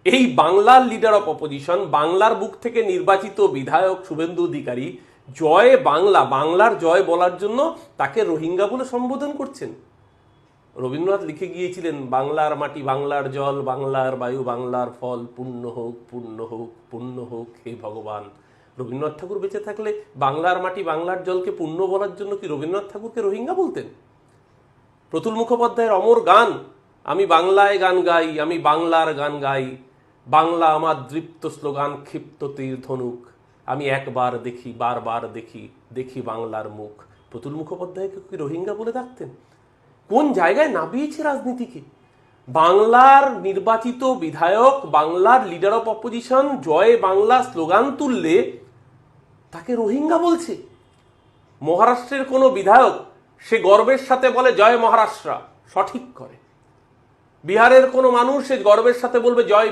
এই বাংলার leader of opposition, বাংলার বুক থেকে নির্বাচিত বিধায়ক শুভেন্দু অধিকারী জয় বাংলা, বাংলার জয় বলার জন্য তাকে রোহিঙ্গা বলে সম্বোধন করছেন। রবীন্দ্রনাথ লিখে গিয়েছিলেন, বাংলার মাটি বাংলার জল, বাংলার বায়ু বাংলার ফল, পুণ্য হোক পুণ্য হোক পুণ্য হোক হে ভগবান। রবীন্দ্রনাথ ঠাকুর বেঁচে থাকলে বাংলার মাটি বাংলার জলকে পুণ্য বলার জন্য কি রবীন্দ্রনাথ ঠাকুরকে রোহিঙ্গা বলতেন? প্রতুল মুখোপাধ্যায়ের অমর গান, আমি বাংলায় গান গাই, আমি বাংলার গান গাই, বাংলা আমার দৃপ্ত স্লোগান, ক্ষিপ্ত তীর ধনুক, আমি একবার দেখি বারবার দেখি, দেখি বাংলার মুখ। প্রতুল মুখোপাধ্যায়কে কি রোহিঙ্গা বলে ডাকতেন? কোন জায়গায় নামিয়েছে রাজনীতিকে? বাংলার নির্বাচিত বিধায়ক, বাংলার লিডার অফ অপোজিশন জয় বাংলা স্লোগান তুললে তাকে রোহিঙ্গা বলছে। মহারাষ্ট্রের কোনো বিধায়ক সে গর্বের সাথে বলে জয় মহারাষ্ট্র, সঠিক করে। বিহারের কোনো মানুষ সে গর্বের সাথে বলবে জয়